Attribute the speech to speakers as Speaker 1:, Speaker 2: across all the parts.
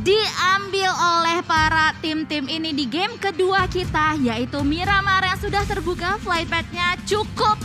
Speaker 1: diambil oleh para tim-tim ini di game kedua kita, yaitu Miramar yang sudah terbuka flight path-nya cukup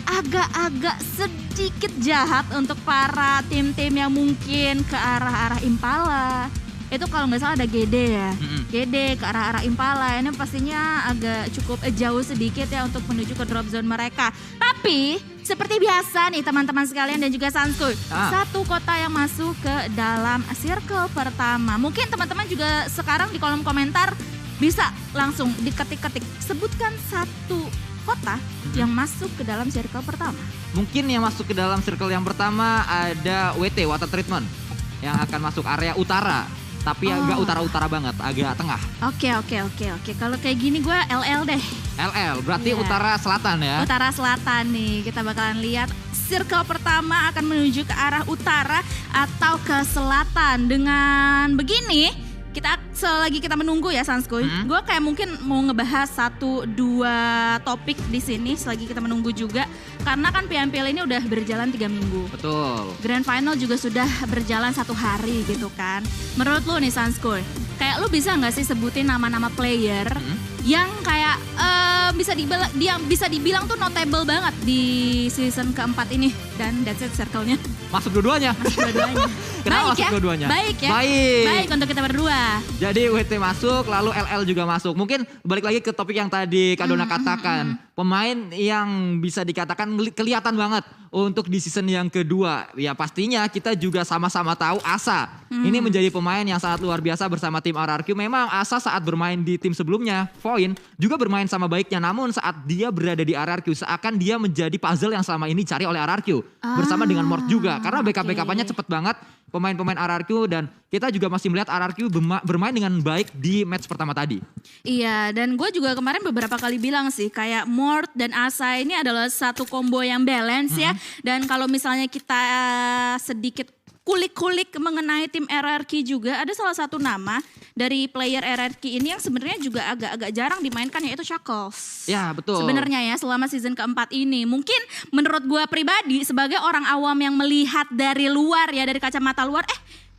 Speaker 1: agak-agak sedikit jahat untuk para tim-tim yang mungkin ke arah-arah Impala. Itu kalau nggak salah ada GD ya, GD ke arah-arah Impala. Ini pastinya agak cukup jauh sedikit ya untuk menuju ke drop zone mereka. Tapi seperti biasa nih teman-teman sekalian dan juga Sanskuy, satu kota yang masuk ke dalam circle pertama. Mungkin teman-teman juga sekarang di kolom komentar bisa langsung diketik-ketik, sebutkan satu kota yang masuk ke dalam circle pertama.
Speaker 2: Mungkin yang masuk ke dalam circle yang pertama ada WT, Water Treatment, yang akan masuk area utara. Tapi agak utara-utara banget, agak tengah.
Speaker 1: Oke. Kalau kayak gini gue LL deh.
Speaker 2: LL, berarti utara selatan ya?
Speaker 1: Utara selatan nih, kita bakalan lihat circle pertama akan menuju ke arah utara atau ke selatan. Dengan begini, selagi kita menunggu ya Sanskuy, gue kayak mungkin mau ngebahas 1-2 topik di sini selagi kita menunggu juga. Karena kan PMPL ini udah berjalan 3 minggu.
Speaker 2: Betul.
Speaker 1: Grand Final juga sudah berjalan 1 hari gitu kan. Menurut lu nih Sanskuy, kayak lu bisa gak sih sebutin nama-nama player yang kayak bisa dibilang tuh notable banget di season keempat ini. Dan that's it circle-nya.
Speaker 2: Masuk dua-duanya. Kenapa masuk dua-duanya?
Speaker 1: Baik ya. Baik untuk kita berdua.
Speaker 2: Jadi WT masuk, lalu LL juga masuk. Mungkin balik lagi ke topik yang tadi Kak Dona katakan. Pemain yang bisa dikatakan kelihatan banget untuk di season yang kedua. Ya pastinya kita juga sama-sama tahu Asa. Ini menjadi pemain yang sangat luar biasa bersama tim RRQ. Memang Asa saat bermain di tim sebelumnya, Voin, juga bermain sama baiknya. Namun saat dia berada di RRQ, seakan dia menjadi puzzle yang selama ini dicari oleh RRQ. Bersama dengan Mort juga. Karena backup-backupannya cepet banget. Pemain-pemain RRQ dan kita juga masih melihat RRQ bermain dengan baik di match pertama tadi.
Speaker 1: Iya, dan gue juga kemarin beberapa kali bilang sih kayak Mort dan Asa ini adalah satu combo yang balance ya. Dan kalau misalnya kita sedikit kulik-kulik mengenai tim RRQ juga, ada salah satu nama dari player RRQ ini yang sebenarnya juga agak-agak jarang dimainkan, yaitu Shackles.
Speaker 2: Ya betul.
Speaker 1: Sebenarnya ya selama season keempat ini. Mungkin menurut gue pribadi sebagai orang awam yang melihat dari luar ya, dari kacamata luar,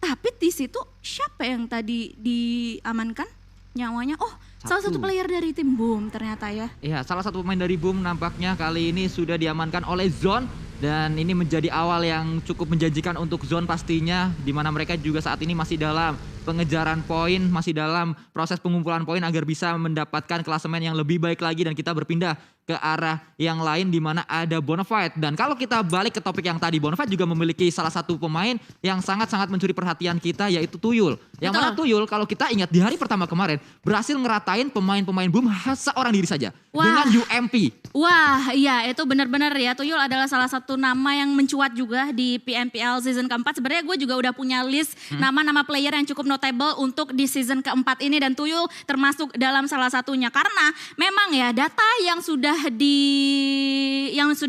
Speaker 1: tapi di situ siapa yang tadi diamankan nyawanya? Oh, salah satu player dari tim Boom ternyata ya.
Speaker 2: Iya, salah satu pemain dari Boom nampaknya kali ini sudah diamankan oleh Zone. Dan ini menjadi awal yang cukup menjanjikan untuk Zone pastinya. Di mana mereka juga saat ini masih dalam pengejaran poin, masih dalam proses pengumpulan poin agar bisa mendapatkan klasemen yang lebih baik lagi. Dan kita berpindah ke arah yang lain di mana ada Bonafide. Dan kalau kita balik ke topik yang tadi, Bonafide juga memiliki salah satu pemain yang sangat-sangat mencuri perhatian kita, yaitu Tuyul. Yang mana Tuyul kalau kita ingat di hari pertama kemarin berhasil ngeratain pemain-pemain Boom seorang diri saja. Dengan UMP.
Speaker 1: Wah iya, itu benar-benar ya, Tuyul adalah salah satu nama yang mencuat juga di PMPL season keempat. Sebenarnya gue juga udah punya list nama-nama player yang cukup notable untuk di season keempat ini. Dan Tuyul termasuk dalam salah satunya. Karena memang ya data yang sudah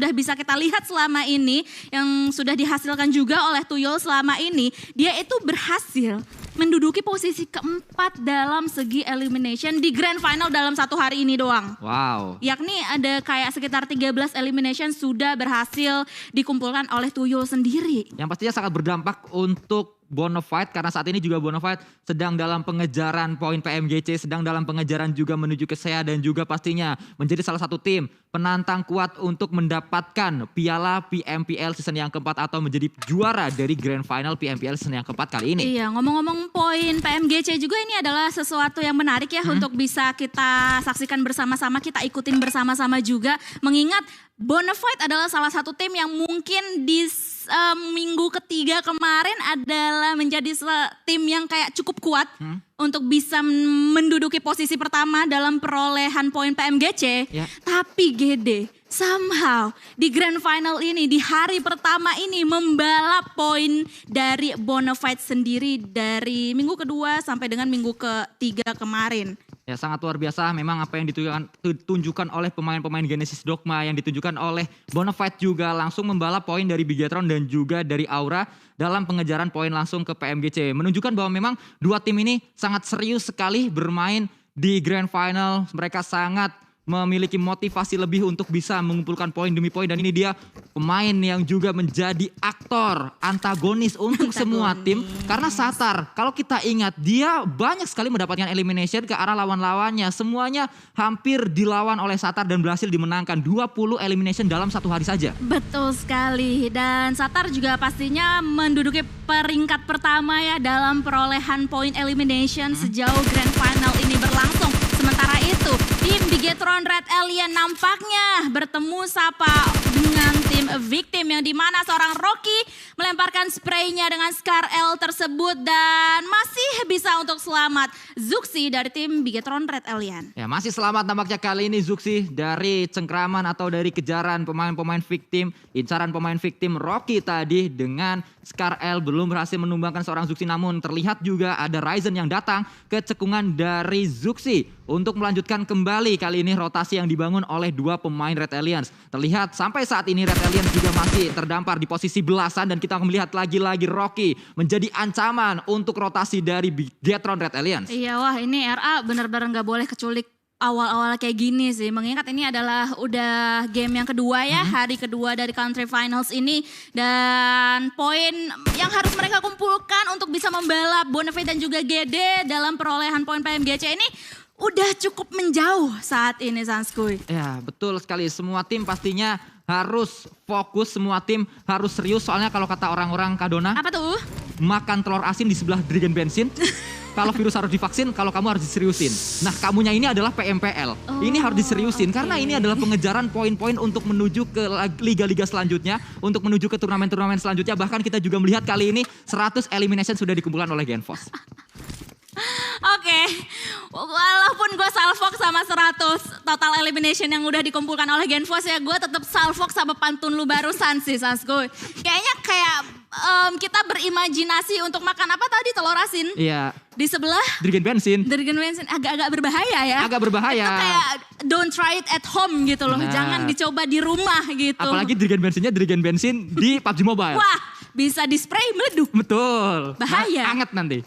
Speaker 1: bisa kita lihat selama ini, yang sudah dihasilkan juga oleh Tuyul selama ini, dia itu berhasil menduduki posisi keempat dalam segi elimination di Grand Final dalam 1 hari ini doang.
Speaker 2: Wow.
Speaker 1: Yakni ada kayak sekitar 13 elimination sudah berhasil dikumpulkan oleh Tuyul sendiri.
Speaker 2: Yang pastinya sangat berdampak untuk Bonafide karena saat ini juga Bonafide sedang dalam pengejaran poin PMGC, sedang dalam pengejaran juga menuju ke SEA dan juga pastinya menjadi salah satu tim penantang kuat untuk mendapatkan piala PMPL season yang keempat atau menjadi juara dari Grand Final PMPL season yang keempat kali ini.
Speaker 1: Iya, ngomong-ngomong poin PMGC juga ini adalah sesuatu yang menarik ya untuk bisa kita saksikan bersama-sama, kita ikutin bersama-sama juga. Mengingat Bonafide adalah salah satu tim yang mungkin di minggu ketiga kemarin adalah menjadi tim yang kayak cukup kuat untuk bisa menduduki posisi pertama dalam perolehan poin PMGC. Tapi GD somehow di Grand Final ini, di hari pertama ini membalap poin dari Bonafide sendiri dari minggu kedua sampai dengan minggu ketiga kemarin.
Speaker 2: Ya sangat luar biasa memang apa yang ditunjukkan oleh pemain-pemain Genesis Dogma, yang ditunjukkan oleh Bonafide juga langsung membalap poin dari Bigetron dan juga dari Aura dalam pengejaran poin langsung ke PMGC. Menunjukkan bahwa memang dua tim ini sangat serius sekali bermain di Grand Final. Mereka sangat memiliki motivasi lebih untuk bisa mengumpulkan poin demi poin. Dan ini dia pemain yang juga menjadi aktor antagonis untuk semua tim. Karena Satar, kalau kita ingat, dia banyak sekali mendapatkan elimination ke arah lawan-lawannya. Semuanya hampir dilawan oleh Satar dan berhasil dimenangkan. 20 elimination dalam satu hari saja.
Speaker 1: Betul sekali, dan Satar juga pastinya menduduki peringkat pertama ya dalam perolehan poin elimination sejauh Grand Final ini berlangsung. Sementara itu, tim Bigetron Red Alien nampaknya bertemu sapa dengan tim Victim yang dimana seorang Rocky melemparkan spraynya dengan Scar L tersebut dan masih bisa untuk selamat. Zuxi dari tim Bigetron Red Alien.
Speaker 2: Ya, masih selamat nampaknya kali ini Zuxi dari cengkraman atau dari kejaran pemain-pemain Victim. Incaran pemain Victim Rocky tadi dengan Scar L belum berhasil menumbangkan seorang Zuxi, namun terlihat juga ada Ryzen yang datang ke cekungan dari Zuxi untuk melanjutkan kembali kali ini rotasi yang dibangun oleh dua pemain Red Aliens. Terlihat sampai saat ini Red Aliens juga masih terdampar di posisi belasan dan kita melihat lagi-lagi Rocky menjadi ancaman untuk rotasi dari Bigetron Red Aliens.
Speaker 1: Iya, wah ini RA benar-benar nggak boleh keculik awal-awal kayak gini sih, mengingat ini adalah udah game yang kedua ya, hari kedua dari country finals ini, dan poin yang harus mereka kumpulkan untuk bisa membalap Bonafide dan juga GD dalam perolehan poin PMGC ini udah cukup menjauh saat ini, Sanskuy.
Speaker 2: Ya, betul sekali. Semua tim pastinya harus fokus, semua tim harus serius, soalnya kalau kata orang-orang Kadona,
Speaker 1: Apa tuh?
Speaker 2: makan telur asin di sebelah jerigen bensin. Kalau virus harus divaksin, kalau kamu harus diseriusin. Nah, kamunya ini adalah PMPL. Ini harus diseriusin karena ini adalah pengejaran poin-poin untuk menuju ke liga-liga selanjutnya, untuk menuju ke turnamen-turnamen selanjutnya. Bahkan kita juga melihat kali ini 100 elimination sudah dikumpulkan oleh Genfos.
Speaker 1: Oke, walaupun gue salfok sama 100 total elimination yang udah dikumpulkan oleh Genfos ya, gue tetap salfok sama pantun lu barusan sih, Sanskuy. Kayaknya kayak kita berimajinasi untuk makan apa tadi, telur asin.
Speaker 2: Iya.
Speaker 1: Di sebelah
Speaker 2: Jerigen bensin.
Speaker 1: jerigen bensin, agak-agak berbahaya ya.
Speaker 2: Agak berbahaya.
Speaker 1: Itu kayak don't try it at home gitu loh,
Speaker 2: Nah.
Speaker 1: jangan dicoba di rumah gitu.
Speaker 2: Apalagi jerigen bensinnya jerigen bensin di PUBG Mobile.
Speaker 1: Wah, bisa di spray meleduk.
Speaker 2: Betul.
Speaker 1: Bahaya.
Speaker 2: Anget nanti.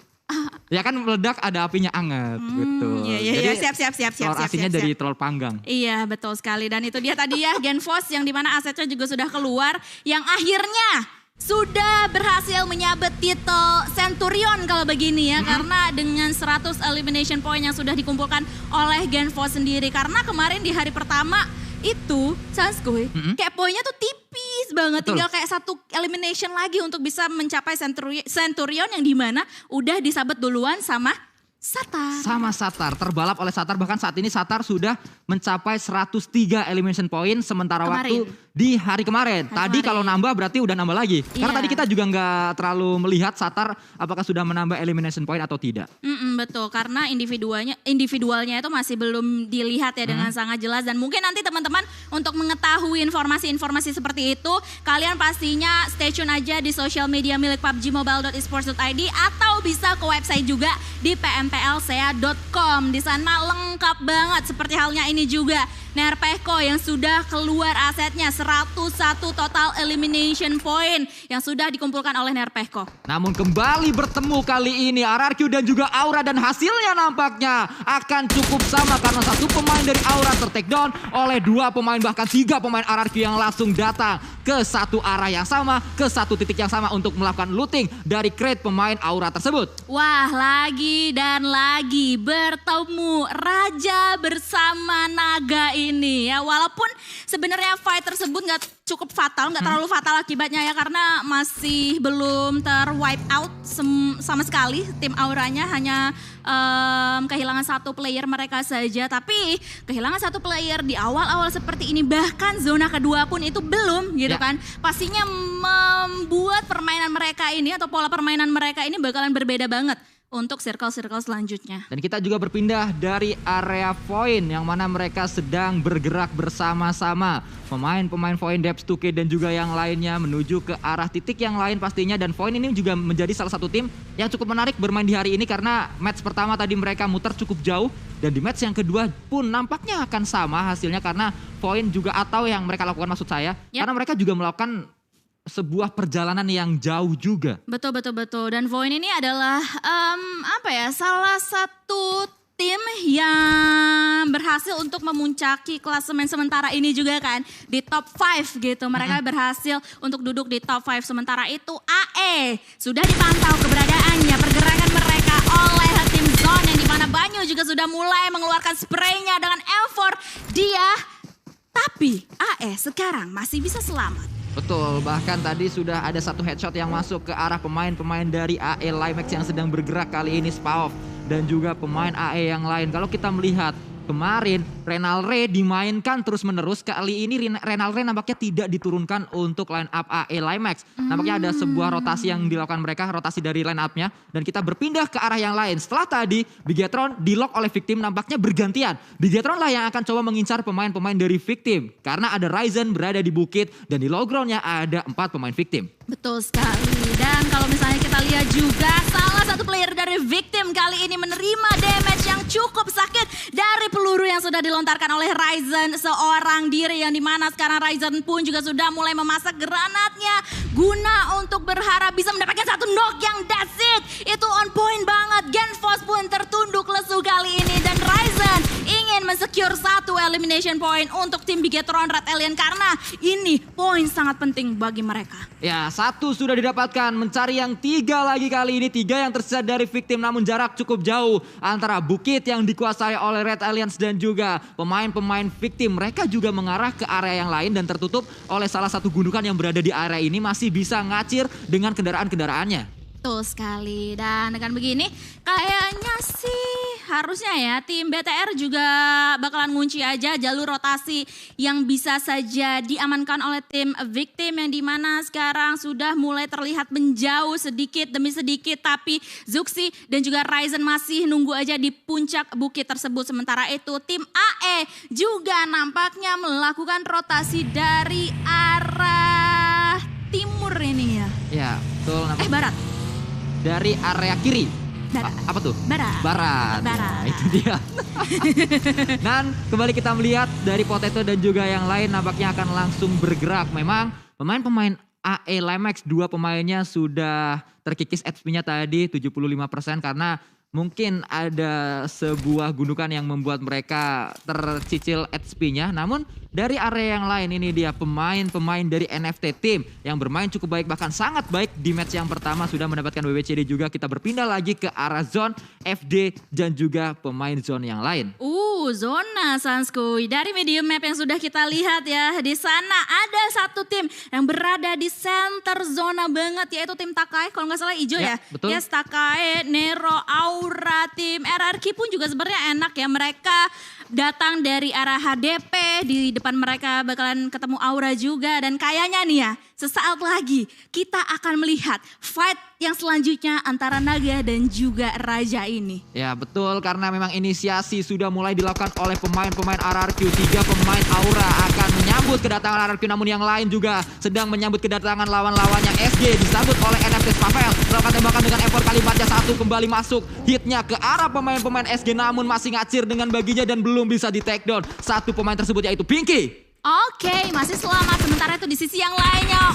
Speaker 2: Ya kan meledak ada apinya anget gitu.
Speaker 1: Iya, siap.
Speaker 2: Telur asinnya dari telur panggang.
Speaker 1: Iya, betul sekali. Dan itu dia tadi ya Genfos yang dimana asetnya juga sudah keluar. Yang akhirnya sudah berhasil menyabet titel Centurion kalau begini ya. Karena dengan 100 elimination point yang sudah dikumpulkan oleh Genfos sendiri. Karena kemarin di hari pertama itu, Sanskuy, kayak poinnya tuh tipis banget.
Speaker 2: Betul.
Speaker 1: Tinggal kayak satu elimination lagi untuk bisa mencapai Centurion yang dimana udah disabet duluan sama Satar.
Speaker 2: Sama Satar, terbalap oleh Satar. Bahkan saat ini Satar sudah mencapai 103 elimination point sementara
Speaker 1: Kemarin.
Speaker 2: waktu di hari kemarin. Tadi kalau nambah berarti udah nambah lagi. Karena
Speaker 1: Iya.
Speaker 2: tadi kita juga nggak terlalu melihat Satar apakah sudah menambah elimination point atau tidak.
Speaker 1: Betul, karena individualnya itu masih belum dilihat ya dengan sangat jelas. Dan mungkin nanti teman-teman untuk mengetahui informasi-informasi seperti itu, kalian pastinya stay tune aja di sosial media milik pubgmobile.esports.id atau bisa ke website juga di pmplsea.com. Di sana lengkap banget seperti halnya ini juga. Nerpeko yang sudah keluar asetnya 101 total elimination point yang sudah dikumpulkan oleh Nerpeko.
Speaker 2: Namun kembali bertemu kali ini RRQ dan juga Aura, dan hasilnya nampaknya akan cukup sama karena satu pemain dari Aura ter-take down oleh dua pemain, bahkan 3 pemain RRQ yang langsung datang ke satu arah yang sama, ke satu titik yang sama untuk melakukan looting dari crate pemain Aura tersebut.
Speaker 1: Wah, lagi dan lagi bertemu Raja bersama Naga ini ya. Walaupun sebenarnya fight tersebut nggak cukup fatal, nggak terlalu fatal akibatnya ya, karena masih belum ter-wipe out sama sekali. Tim Auranya hanya kehilangan satu player mereka saja, tapi kehilangan satu player di awal-awal seperti ini, bahkan zona kedua pun itu belum gitu kan. Pastinya membuat permainan mereka ini atau pola permainan mereka ini bakalan berbeda banget untuk circle-circle selanjutnya.
Speaker 2: Dan kita juga berpindah dari area Void yang mana mereka sedang bergerak bersama-sama. Pemain-pemain Void, Debs 2K dan juga yang lainnya menuju ke arah titik yang lain pastinya. Dan Void ini juga menjadi salah satu tim yang cukup menarik bermain di hari ini karena match pertama tadi mereka muter cukup jauh. Dan di match yang kedua pun nampaknya akan sama hasilnya karena Void juga atau yang mereka lakukan maksud saya. Karena mereka juga melakukan sebuah perjalanan yang jauh juga.
Speaker 1: Betul. Dan Void ini adalah salah satu tim tim yang berhasil untuk memuncaki klasemen sementara ini juga kan di top 5 gitu. Mereka berhasil untuk duduk di top 5. Sementara itu AE sudah dipantau keberadaannya, pergerakan mereka oleh tim Zone yang dimana Banyu juga sudah mulai mengeluarkan spraynya dengan M4 dia. Tapi AE sekarang masih bisa selamat.
Speaker 2: Betul, bahkan tadi sudah ada satu headshot yang masuk ke arah pemain-pemain dari AE Limax yang sedang bergerak kali ini, Spaoff dan juga pemain AE yang lain. Kalau kita melihat kemarin Renalre dimainkan terus-menerus, kali ini Renalre nampaknya tidak diturunkan untuk line up AE Limax. Nampaknya ada sebuah rotasi yang dilakukan mereka, rotasi dari line up-nya, dan kita berpindah ke arah yang lain. Setelah tadi Bigetron di-lock oleh Victim, nampaknya bergantian. Bigetron lah yang akan coba mengincar pemain-pemain dari Victim, karena ada Ryzen berada di bukit dan di low ground-nya ada 4 pemain Victim.
Speaker 1: Betul sekali. Dan kalau misalnya kita lihat juga salah satu player dari Victim kali ini menerima damage yang cukup sakit dari peluru yang sudah dilontarkan oleh Ryzen seorang diri, yang dimana sekarang Ryzen pun juga sudah mulai memasak granatnya guna untuk berharap bisa mendapatkan satu knock yang that's it. Itu on point banget. Genfos pun tertunduk lesu kali ini dan Ryzen ingin mensecure satu elimination point untuk tim Bigetron Red Alien karena ini poin sangat penting bagi mereka.
Speaker 2: Ya, 1 sudah didapatkan, mencari yang 3 lagi kali ini, 3 yang tersisa dari Victim, namun jarak cukup jauh antara bukit yang dikuasai oleh Red Alliance dan juga pemain-pemain Victim. Mereka juga mengarah ke area yang lain dan tertutup oleh salah satu gundukan yang berada di area ini, masih bisa ngacir dengan kendaraan-kendaraannya.
Speaker 1: Betul sekali. Dan dengan begini kayaknya sih harusnya ya tim BTR juga bakalan ngunci aja jalur rotasi yang bisa saja diamankan oleh tim Victim, yang dimana sekarang sudah mulai terlihat menjauh sedikit demi sedikit, tapi Zuxi dan juga Ryzen masih nunggu aja di puncak bukit tersebut. Sementara itu tim AE juga nampaknya melakukan rotasi dari arah timur ini ya.
Speaker 2: Ya, betul.
Speaker 1: Barat.
Speaker 2: Dari area kiri.
Speaker 1: Barat.
Speaker 2: Apa tuh?
Speaker 1: Barat.
Speaker 2: Barat.
Speaker 1: Barat.
Speaker 2: Nah, itu dia. Dan kembali kita melihat dari Potato dan juga yang lain nampaknya akan langsung bergerak. Memang pemain-pemain AE Limax 2 pemainnya sudah terkikis HP-nya tadi 75% karena mungkin ada sebuah gundukan yang membuat mereka tercicil HP-nya. Namun dari area yang lain ini dia pemain-pemain dari NFT Team yang bermain cukup baik, bahkan sangat baik di match yang pertama sudah mendapatkan WWCD juga. Kita berpindah lagi ke arah zone FD dan juga pemain zone yang lain.
Speaker 1: Zona Sanskuy. Dari medium map yang sudah kita lihat ya, di sana ada satu tim yang berada di center zona banget, yaitu tim Takai. Kalau nggak salah hijau ya.
Speaker 2: Betul.
Speaker 1: Yes, Takai, Nero, Aura, tim RRQ pun juga sebenarnya enak ya. Mereka datang dari arah HDP, di depan mereka bakalan ketemu Aura juga. Dan kayaknya nih ya, sesaat lagi kita akan melihat fight yang selanjutnya antara Naga dan juga Raja ini.
Speaker 2: Ya betul, karena memang inisiasi sudah mulai dilakukan oleh pemain-pemain RRQ. 3 pemain Aura akan menyambut kedatangan RRQ, namun yang lain juga sedang menyambut kedatangan lawan-lawannya. SG disambut oleh NFT Spavel, melakukan tembakan dengan M4 kali 4-1 kembali masuk. Hitnya ke arah pemain-pemain SG namun masih ngacir dengan baginya dan belum bisa di take down satu pemain tersebut, yaitu Pinky.
Speaker 1: Oke, masih selamat. Sementara itu di sisi yang lainnya,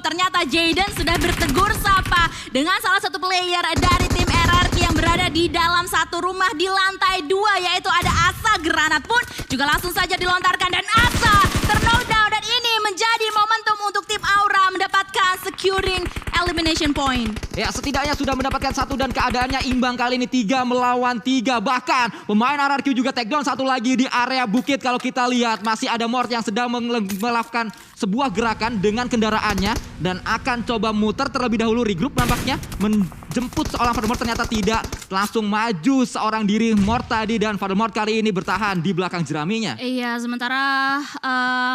Speaker 1: ternyata Jaden sudah bertegur sapa dengan salah satu player dari tim RRQ yang berada di dalam satu rumah di lantai 2, yaitu ada Asa. Granat pun juga langsung saja dilontarkan dan Asa terknockdown, dan ini menjadi momentum untuk tim Aura mendapatkan securing elimination point.
Speaker 2: Ya, setidaknya sudah mendapatkan 1 dan keadaannya imbang kali ini 3 melawan 3. Bahkan pemain RRQ juga take down satu lagi di area bukit. Kalau kita lihat masih ada Mort yang sedang melakukan sebuah gerakan dengan kendaraannya dan akan coba muter terlebih dahulu, regroup nampaknya, menjemput seorang Father Mort. Ternyata tidak, langsung maju seorang diri Mort tadi, dan Father Mort kali ini bertahan di belakang jeraminya.
Speaker 1: Iya, sementara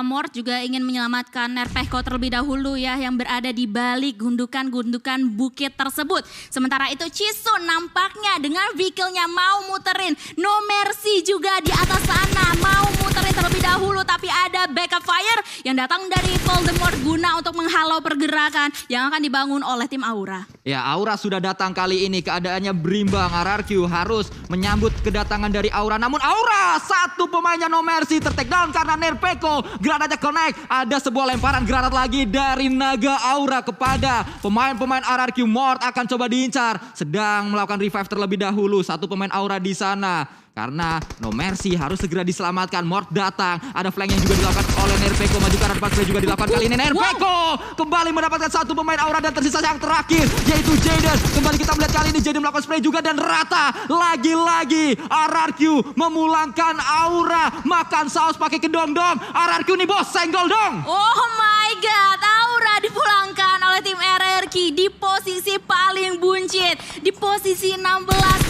Speaker 1: Mort juga ingin menyelamatkan Nerpeko terlebih dahulu ya, yang berada di balik gundukan-gundukan bukit tersebut. Sementara itu Chisun nampaknya dengan vehicle-nya mau muterin. No Mercy juga di atas sana mau muterin terlebih dahulu, tapi ada backup fire yang datang dari Voldemort guna untuk menghalau pergerakan yang akan dibangun oleh tim Aura.
Speaker 2: Ya, Aura sudah datang kali ini, keadaannya berimbang. RRQ harus menyambut kedatangan dari Aura. Namun Aura, satu pemainnya No Mercy tertake down karena Nerpeko. Granatnya connect, ada sebuah lemparan granat lagi dari Naga Aura kepada pemain-pemain RRQ. Mort akan coba diincar, sedang melakukan revive terlebih dahulu. Satu pemain Aura di sana. Karena No Mercy harus segera diselamatkan. Mort datang, ada flank yang juga dilakukan oleh Nerpeko. Maju ke arah depan, spray juga dilakukan kali ini. Nerpeko kembali mendapatkan satu pemain Aura dan tersisa yang terakhir yaitu Jaden. Kembali kita melihat kali ini Jaden melakukan spray juga dan rata. Lagi-lagi RRQ memulangkan Aura. Makan saus pakai kedong-dong. RRQ nih bos, senggol dong.
Speaker 1: Oh my god, Aura dipulangkan oleh tim RRQ di posisi paling buncit. Di posisi 16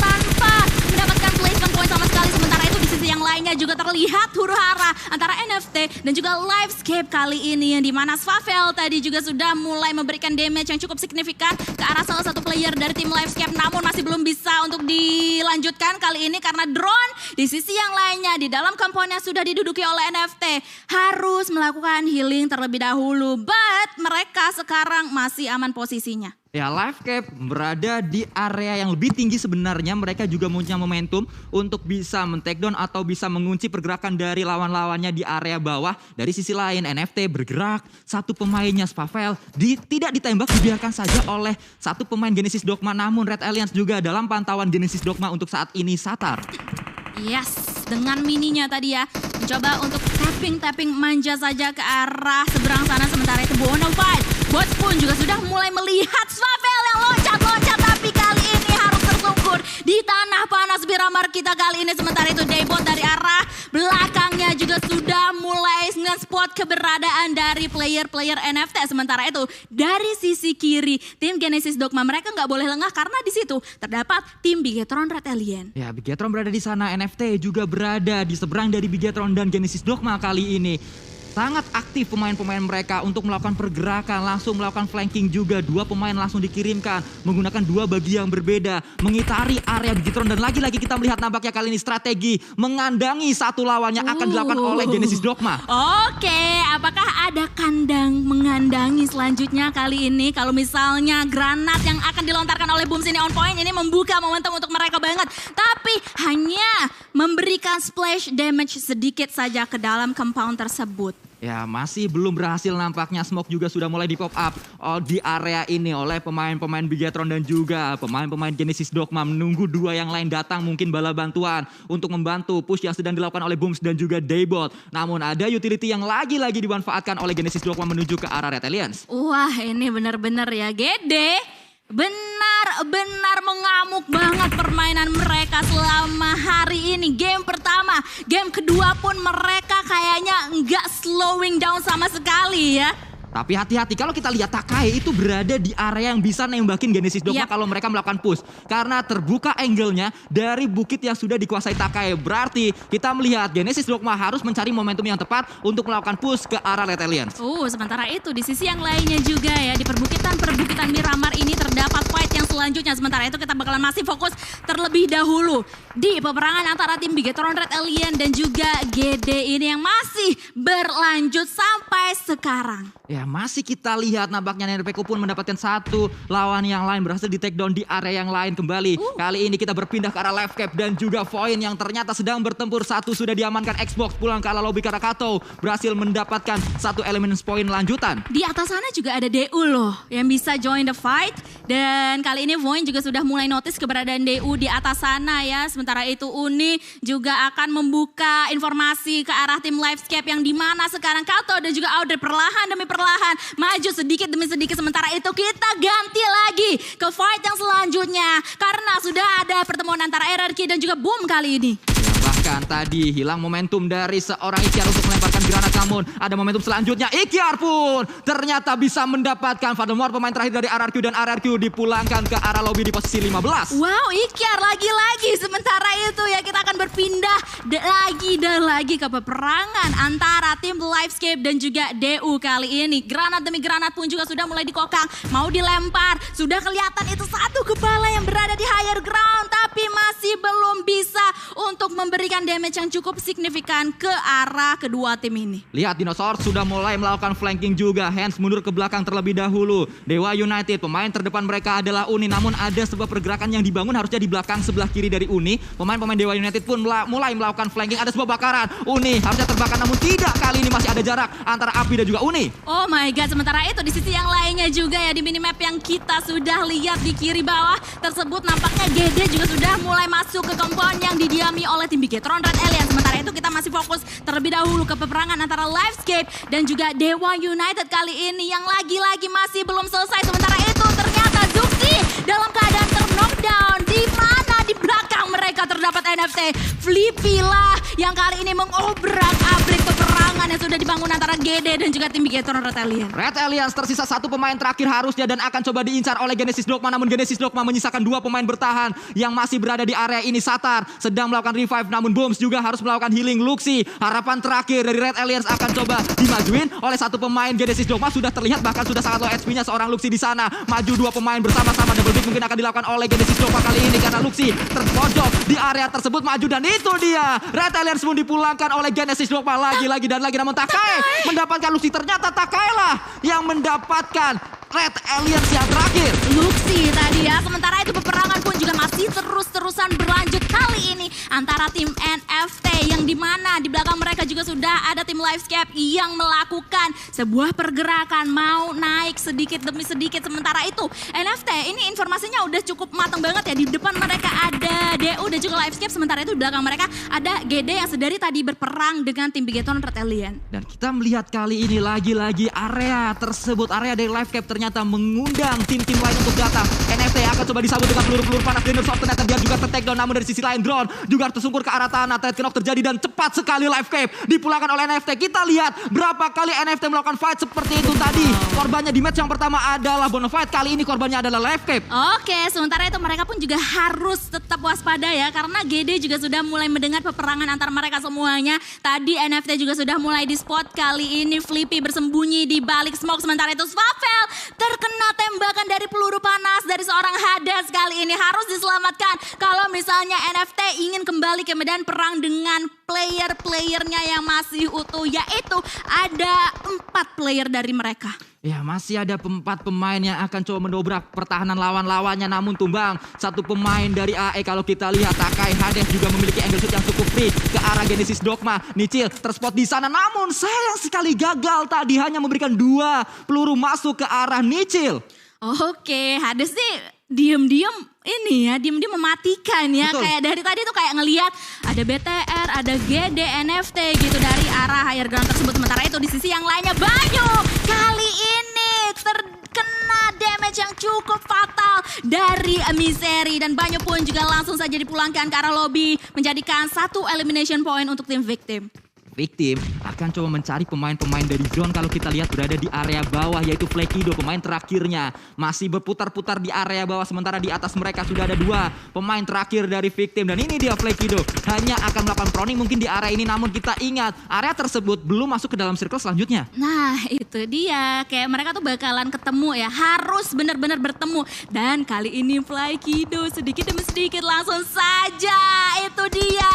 Speaker 1: tanpa mendapatkan placement point sama sekali. Sementara itu di sisi yang lainnya juga terlihat huru-hara antara NFT dan juga Livescape kali ini. Yang dimana Swavel tadi juga sudah mulai memberikan damage yang cukup signifikan ke arah salah satu player dari tim Livescape. Namun masih belum bisa untuk dilanjutkan kali ini karena drone di sisi yang lainnya di dalam komponnya sudah diduduki oleh NFT. Harus melakukan healing terlebih dahulu. But mereka sekarang masih aman posisinya.
Speaker 2: Ya, Livescape berada di area yang lebih tinggi sebenarnya. Mereka juga punya momentum untuk bisa men-take down atau bisa mengunci pergerakan dari lawan-lawannya di area bawah. Dari sisi lain NFT bergerak, satu pemainnya Spavel tidak ditembak, dibiarkan saja oleh satu pemain Genesis Dogma. Namun Red Alliance juga dalam pantauan Genesis Dogma untuk saat ini Satar.
Speaker 1: Yes, dengan mininya tadi ya, mencoba untuk tapping manja saja ke arah seberang sana. Sementara itu Bonafide Bots pun juga sudah mulai melihat Swavel yang loncat-loncat, tapi kali ini harus tersungkur di tanah panas Miramar kita kali ini. Sementara itu Daybot dari arah belakangnya juga sudah mulai nge-spot keberadaan dari player-player NFT. Sementara itu dari sisi kiri tim Genesis Dogma mereka nggak boleh lengah karena di situ terdapat tim Bigetron Red Alien.
Speaker 2: Ya, Bigetron berada di sana, NFT juga berada di seberang dari Bigetron dan Genesis Dogma kali ini. Sangat aktif pemain-pemain mereka untuk melakukan pergerakan, langsung melakukan flanking juga. Dua pemain langsung dikirimkan menggunakan dua bagi yang berbeda, mengitari area Bigetron. Dan lagi-lagi kita melihat nampaknya kali ini strategi mengandangi satu lawannya akan dilakukan oleh Genesis Dogma.
Speaker 1: Oke, apakah ada kandang mengandangi selanjutnya kali ini? Kalau misalnya granat yang akan dilontarkan oleh Booms ini on point, ini membuka momentum untuk mereka banget. Tapi hanya memberikan splash damage sedikit saja ke dalam compound tersebut.
Speaker 2: Ya, masih belum berhasil nampaknya. Smoke juga sudah mulai di pop up di area ini oleh pemain-pemain Bigetron dan juga pemain-pemain Genesis Dogma. Menunggu dua yang lain datang, mungkin bala bantuan untuk membantu push yang sedang dilakukan oleh Booms dan juga Daybot. Namun ada utility yang lagi-lagi dimanfaatkan oleh Genesis Dogma menuju ke arah Red Alliance.
Speaker 1: Wah, ini benar-benar ya Gede. Benar-benar mengamuk banget permainan mereka selama hari ini. Game pertama, game kedua pun mereka kayaknya nggak slowing down sama sekali ya.
Speaker 2: Tapi hati-hati, kalau kita lihat Takai itu berada di area yang bisa nembakin Genesis Dogma kalau mereka melakukan push. Karena terbuka angle-nya dari bukit yang sudah dikuasai Takai. Berarti kita melihat Genesis Dogma harus mencari momentum yang tepat untuk melakukan push ke arah Red Alliance.
Speaker 1: Sementara itu di sisi yang lainnya juga ya, di perbukitan Miramar ini terdapat fight yang selanjutnya. Sementara itu kita bakalan masih fokus terlebih dahulu di peperangan antara tim Bigetron Red Alien dan juga GD ini yang masih berlanjut sampai sekarang.
Speaker 2: Ya, masih kita lihat nampaknya Nerpeko pun mendapatkan satu lawan yang lain, berhasil di take down di area yang lain kembali. Kali ini kita berpindah ke arah Livescape dan juga Void yang ternyata sedang bertempur. Satu sudah diamankan Xbox, pulang ke arah lobby Karakato, berhasil mendapatkan satu elemen point lanjutan.
Speaker 1: Di atas sana juga ada DU loh yang bisa join the fight. Dan kali ini Void juga sudah mulai notice keberadaan DU di atas sana ya. Sementara itu Uni juga akan membuka informasi ke arah tim Livescape yang dimana sekarang Kato dan juga Audrey perlahan demi perlahan maju sedikit demi sedikit. Sementara itu kita ganti lagi ke fight yang selanjutnya karena sudah ada pertemuan antara RRQ dan juga Boom kali ini.
Speaker 2: Bahkan tadi hilang momentum dari seorang Ikiar untuk melemparkan granat, namun ada momentum selanjutnya. Ikiar pun ternyata bisa mendapatkan Voldemort, pemain terakhir dari RRQ, dan RRQ dipulangkan ke arah lobby di posisi 15.
Speaker 1: Wow, Ikiar lagi-lagi. Sementara itu ya kita akan berpindah lagi dan lagi ke peperangan antara tim Livescape dan juga DU kali ini. Granat demi granat pun juga sudah mulai dikokang, mau dilempar. Sudah kelihatan itu satu kepala yang berada di higher ground, tapi masih belum bisa untuk memberikan damage yang cukup signifikan ke arah kedua tim ini.
Speaker 2: Lihat Dinosaurus sudah mulai melakukan flanking juga. Hands mundur ke belakang terlebih dahulu. Dewa United, pemain terdepan mereka adalah Uni. Namun ada sebuah pergerakan yang dibangun harusnya di belakang sebelah kiri dari Uni. Pemain-pemain Dewa United pun mulai melakukan flanking. Ada sebuah bakaran. Uni harusnya terbakar namun tidak. Kali ini masih ada jarak antara Api dan juga Uni.
Speaker 1: Oh my god, sementara itu di sisi yang lainnya juga ya, di minimap yang kita sudah lihat di kiri bawah tersebut nampaknya GD juga sudah mulai masuk ke compound yang didiami oleh tim Bigetron Red Alliance. Sementara itu kita masih fokus terlebih dahulu ke peperangan antara Livescape dan juga Dewa United kali ini yang lagi-lagi masih belum selesai. Sementara itu ternyata Zuxi dalam keadaan ter-knockdown, di mana di belakang mereka terdapat NFT. Flippy lah yang kali ini mengobrak-abrik peperangan yang sudah dibangun antara GD dan juga tim Bigetron Red Alliance.
Speaker 2: Red Alliance tersisa satu pemain terakhir harusnya dan akan coba diincar oleh Genesis Dogma. Namun Genesis Dogma menyisakan dua pemain bertahan yang masih berada di area ini. Satar sedang melakukan revive namun Booms juga harus melakukan healing. Luxi, harapan terakhir dari Red Alliance akan coba dimajuin oleh satu pemain Genesis Dogma. Sudah terlihat bahkan sudah sangat low HP-nya seorang Luxi di sana. Maju dua pemain bersama-sama, double pick mungkin akan dilakukan oleh Genesis Dogma kali ini karena Luxi terpojok di area tersebut. Maju dan itu dia Red Alliance pun dipulangkan oleh Genesis Dogma lagi dan lagi. Namun Takai mendapatkan Luxi. Ternyata Takai lah yang mendapatkan Red Alliance yang terakhir.
Speaker 1: Luxi tadi ya. Sementara itu peperangan pun juga masih terus-terusan berlanjut kali ini antara tim NFT yang dimana di belakang mereka juga sudah ada tim Livescape yang melakukan sebuah pergerakan mau naik sedikit demi sedikit. Sementara itu NFT ini informasinya udah cukup matang banget ya. Di depan mereka ada DU dan juga Livescape. Sementara itu di belakang mereka ada GD yang sedari tadi berperang dengan tim Bigetron Red Alliance.
Speaker 2: Dan kita melihat kali ini lagi-lagi area tersebut, area dari Livescape ternyata mengundang tim-tim lain untuk datang. NFT akan coba disambut dengan peluru-peluru panas. Dinosaurus ternyata dia juga ter-takedown. Namun dari sisi lain drone juga tersungkur ke arah tanah. Threat knock terjadi dan cepat sekali Livescape dipulangkan oleh NFT. Kita lihat berapa kali NFT melakukan fight seperti itu tadi. Korbannya di match yang pertama adalah Bonafide. Kali ini korbannya adalah Livescape.
Speaker 1: Oke, sementara itu mereka pun juga harus tetap waspada ya. Karena GD juga sudah mulai mendengar peperangan antar mereka semuanya. Tadi NFT juga sudah mulai di spot. Kali ini Flippy bersembunyi di balik smoke. Sementara itu Swavel terkena tembakan dari peluru panas dari seorang Hades. Kali ini harus diselamatkan kalau misalnya NFT ingin kembali ke medan perang dengan player-playernya yang masih utuh. Yaitu ada 4 player dari mereka.
Speaker 2: Ya masih ada 4 pemain yang akan coba mendobrak pertahanan lawan-lawannya. Namun tumbang satu pemain dari AE. Kalau kita lihat Takai Hades juga memiliki angle shoot yang cukup free ke arah Genesis Dogma. Nicil terspot di sana namun sayang sekali gagal tadi. Hanya memberikan 2 peluru masuk ke arah Nicil.
Speaker 1: Oke, Hades nih diem-diem ini ya, diem-diem mematikan ya.
Speaker 2: Betul. Kayak
Speaker 1: dari tadi tuh kayak ngelihat ada BTR, ada GD, NFT gitu dari arah higher ground tersebut. Sementara itu di sisi yang lainnya Banyu kali ini terkena damage yang cukup fatal dari Misery. Dan Banyu pun juga langsung saja dipulangkan ke arah lobby menjadikan 1 elimination point untuk tim Victim.
Speaker 2: Victim akan coba mencari pemain-pemain dari zone. Kalau kita lihat berada di area bawah yaitu Flekido, pemain terakhirnya masih berputar-putar di area bawah. Sementara di atas mereka sudah ada 2 pemain terakhir dari Victim. Dan ini dia Flekido hanya akan melakukan proning mungkin di area ini. Namun kita ingat area tersebut belum masuk ke dalam circle selanjutnya.
Speaker 1: Nah itu dia, kayak mereka tuh bakalan ketemu ya, harus benar-benar bertemu. Dan kali ini Flekido sedikit demi sedikit langsung saja itu dia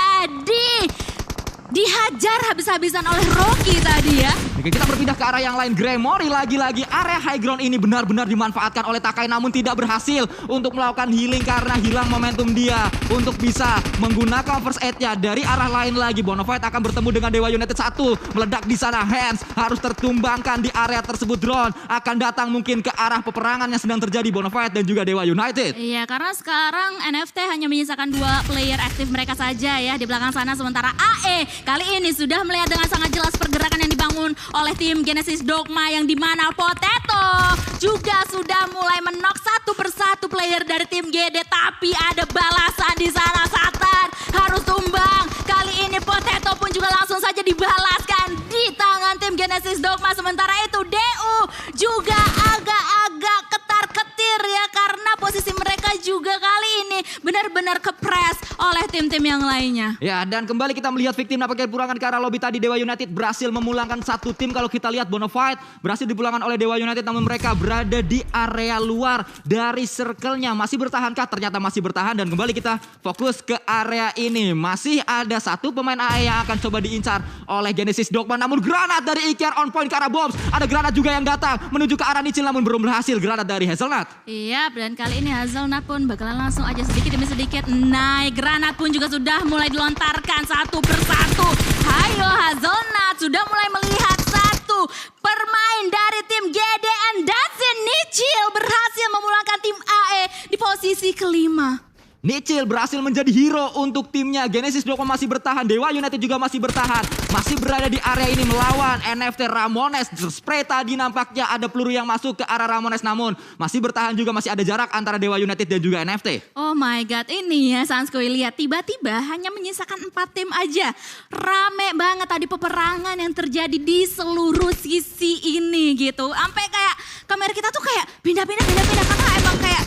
Speaker 1: dihajar habis-habisan oleh Rocky tadi ya.
Speaker 2: Oke, kita berpindah ke arah yang lain. Gremory lagi-lagi area high ground ini benar-benar dimanfaatkan oleh Takai namun tidak berhasil untuk melakukan healing karena hilang momentum dia untuk bisa menggunakan first aid-nya. Dari arah lain lagi Bonafide akan bertemu dengan Dewa United 1 meledak di sana. Hands harus tertumbangkan di area tersebut. Drone akan datang mungkin ke arah peperangan yang sedang terjadi Bonafide dan juga Dewa United.
Speaker 1: Iya, karena sekarang NFT hanya menyisakan 2 player aktif mereka saja ya di belakang sana. Sementara AE kali ini sudah melihat dengan sangat jelas pergerakan yang dibangun oleh tim Genesis Dogma yang dimana Potato juga sudah mulai menok 1 persatu player dari tim GD. Tapi ada balasan di sana, Satar harus tumbang. Kali ini Potato pun juga langsung saja dibalaskan di tangan tim Genesis Dogma. Sementara itu DU juga agak-agak ketar-ketir ya karena posisi mereka juga kali ini benar-benar kepres oleh tim-tim yang lainnya.
Speaker 2: Ya, dan kembali kita melihat victim nampaknya pulangan ke arah lobby tadi. Dewa United berhasil memulangkan satu tim. Kalau kita lihat Bonafide berhasil dipulangkan oleh Dewa United, namun mereka berada di area luar dari circle-nya. Masih bertahankah? Ternyata masih bertahan, dan kembali kita fokus ke area ini. Masih ada satu pemain AE yang akan coba diincar oleh Genesis Dogma, namun granat dari Iker on point ke arah Bombs. Ada granat juga yang datang menuju ke arah Nicil, namun belum berhasil. Granat dari Hazelnut.
Speaker 1: Iya, dan kali ini Hazelnut pun bakalan langsung aja sedikit demi sedikit naik. Granat pun juga sudah mulai dilontarkan satu persatu. Hayo Hazelnut sudah mulai melihat satu permain dari tim GDN Datsun. Nicil berhasil memulangkan tim AE di posisi kelima.
Speaker 2: Nicil berhasil menjadi hero untuk timnya. Genesis Dogma masih bertahan, Dewa United juga masih bertahan. Masih berada di area ini melawan NFT Ramones. Spray tadi nampaknya ada peluru yang masuk ke arah Ramones, namun masih bertahan juga, masih ada jarak antara Dewa United dan juga NFT.
Speaker 1: Oh my god, ini ya Sanskoy, lihat tiba-tiba hanya menyisakan 4 tim aja. Rame banget tadi peperangan yang terjadi di seluruh sisi ini gitu. Sampai kayak kamera kita tuh kayak pindah-pindah karena emang kayak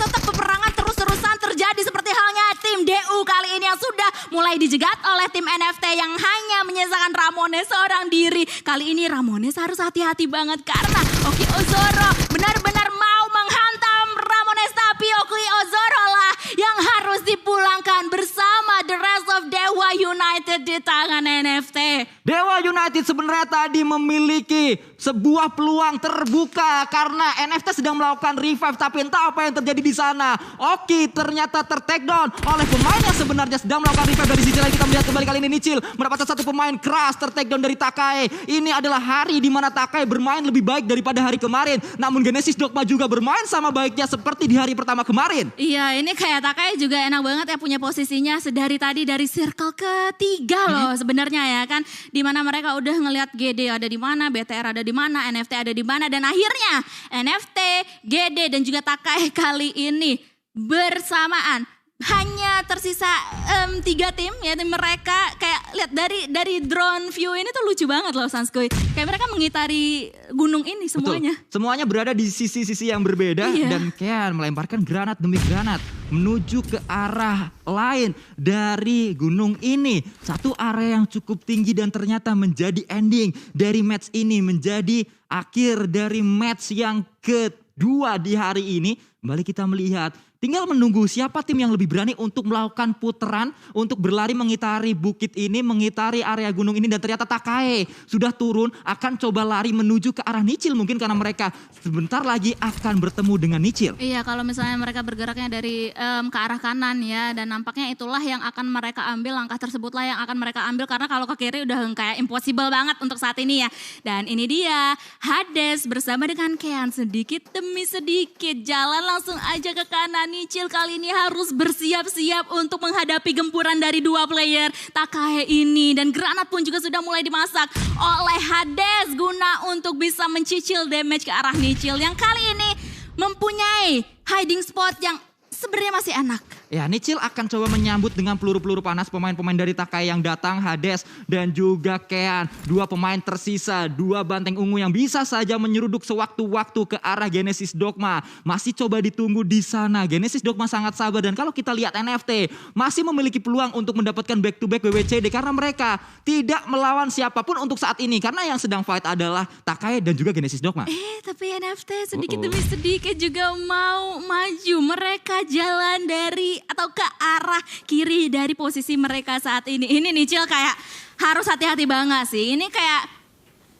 Speaker 1: tek peperangan terus-terusan terjadi, seperti halnya tim DU kali ini yang sudah mulai dijegat oleh tim NFT yang hanya menyisakan Ramones seorang diri. Kali ini Ramones harus hati-hati banget karena Oki Ozoro benar-benar mau menghantam Ramones, tapi Oki Ozoro lah yang harus dipulangkan bersama the rest of Dewa United di tangan NFT.
Speaker 2: Dewa United sebenarnya tadi memiliki sebuah peluang terbuka karena NFT sedang melakukan revive, tapi entah apa yang terjadi di sana. Oki ternyata ter-take down oleh pemain yang sebenarnya sedang melakukan revive. Dari sisi lain kita melihat kembali kali ini Nicil mendapatkan satu pemain keras ter-take down dari Takae. Ini adalah hari di mana Takae bermain lebih baik daripada hari kemarin. Namun Genesis Dogma juga bermain sama baiknya seperti di hari pertama kemarin.
Speaker 1: Iya, ini kayak Takae juga enak banget ya punya posisinya sedari tadi dari circle ketiga loh sebenarnya ya kan. Dimana mereka udah ngelihat GD ada di mana, BTR ada di mana, NFT ada di mana, dan akhirnya NFT, GD dan juga Takae kali ini bersamaan. Hanya tersisa 3 tim ya, tim mereka kayak lihat dari drone view ini tuh lucu banget loh Sanskoy. Kayak mereka mengitari gunung ini semuanya.
Speaker 2: Betul. Semuanya berada di sisi-sisi yang berbeda dan kayak melemparkan granat demi granat menuju ke arah lain dari gunung ini. Satu area yang cukup tinggi dan ternyata menjadi ending dari match ini, menjadi akhir dari match yang kedua di hari ini. Kembali kita melihat, tinggal menunggu siapa tim yang lebih berani untuk melakukan putaran, untuk berlari mengitari bukit ini, mengitari area gunung ini. Dan ternyata Takae sudah turun, akan coba lari menuju ke arah Nicil mungkin karena mereka sebentar lagi akan bertemu dengan Nicil.
Speaker 1: Iya, kalau misalnya mereka bergeraknya dari ke arah kanan ya, dan nampaknya itulah yang akan mereka ambil, langkah tersebutlah yang akan mereka ambil karena kalau ke kiri udah kayak impossible banget untuk saat ini ya. Dan ini dia Hades bersama dengan Kean sedikit demi sedikit jalan langsung aja ke kanan. Nicil kali ini harus bersiap-siap untuk menghadapi gempuran dari 2 player Takae ini. Dan granat pun juga sudah mulai dimasak oleh Hades guna untuk bisa mencicil damage ke arah Nicil yang kali ini mempunyai hiding spot yang sebenarnya masih enak.
Speaker 2: Ya, Nicil akan coba menyambut dengan peluru-peluru panas pemain-pemain dari Takae yang datang, Hades dan juga Kean. 2 pemain tersisa, 2 banteng ungu yang bisa saja menyeruduk sewaktu-waktu ke arah Genesis Dogma. Masih coba ditunggu di sana. Genesis Dogma sangat sabar dan kalau kita lihat NFT masih memiliki peluang untuk mendapatkan back-to-back WWCD karena mereka tidak melawan siapapun untuk saat ini. Karena yang sedang fight adalah Takae dan juga Genesis Dogma.
Speaker 1: Tapi NFT sedikit demi sedikit juga mau maju. Mereka jalan dari atau ke arah kiri dari posisi mereka saat ini. Ini Nicil kayak harus hati-hati banget sih. Ini kayak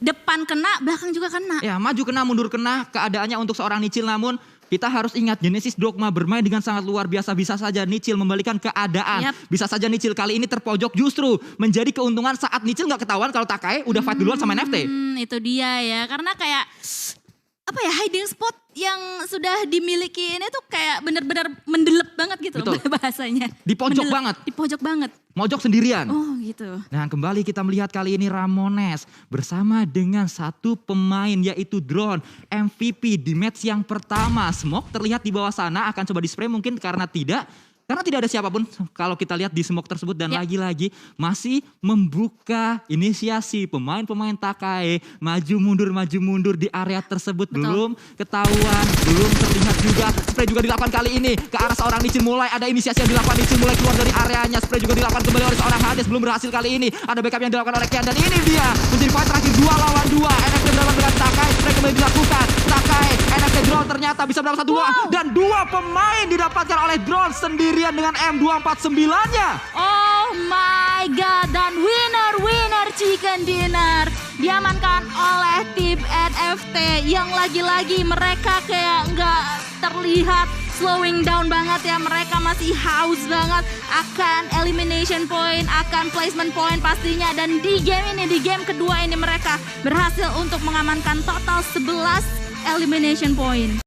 Speaker 1: depan kena, belakang juga kena.
Speaker 2: Ya, maju kena, mundur kena keadaannya untuk seorang Nicil. Namun kita harus ingat Genesis Dogma bermain dengan sangat luar biasa. Bisa saja Nicil membalikan keadaan. Bisa saja Nicil kali ini terpojok justru menjadi keuntungan saat Nicil gak ketahuan kalau Takae udah fight duluan sama NFT.
Speaker 1: Itu dia ya, karena kayak apa ya, hiding spot yang sudah dimiliki ini tuh kayak benar-benar mendelep banget gitu bahasanya.
Speaker 2: Di pojok banget.
Speaker 1: Di pojok banget.
Speaker 2: Mojok sendirian.
Speaker 1: Oh gitu.
Speaker 2: Nah, kembali kita melihat kali ini Ramones bersama dengan satu pemain yaitu Drone MVP di match yang pertama. Smoke terlihat di bawah sana, akan coba di spray mungkin karena tidak Karena tidak ada siapapun kalau kita lihat di smoke tersebut dan
Speaker 1: Ya.
Speaker 2: lagi-lagi masih membuka inisiasi pemain-pemain Takai maju mundur di area tersebut.
Speaker 1: Betul.
Speaker 2: Belum ketahuan, belum terlihat juga. Spray juga dilakukan kali ini ke arah seorang Nichin, mulai ada inisiasi yang dilakukan Nichin mulai keluar dari areanya. Spray juga dilakukan kembali oleh seorang Hades, belum berhasil kali ini. Ada backup yang dilakukan oleh Kian dan ini dia menjadi fight terakhir 2 lawan 2. NFT berhadapan dengan Takai, Spray kembali dilakukan. Takai, NFT drone ternyata bisa mendapatkan 1 dan 2 pemain didapatkan oleh drone sendirian dengan M249-nya.
Speaker 1: Oh my god, dan winner chicken dinner diamankan oleh tim NFT yang lagi-lagi mereka kayak nggak terlihat slowing down banget ya. Mereka masih haus banget akan elimination point, akan placement point pastinya. Dan di game ini, di game kedua ini mereka berhasil untuk mengamankan total 11 elimination point.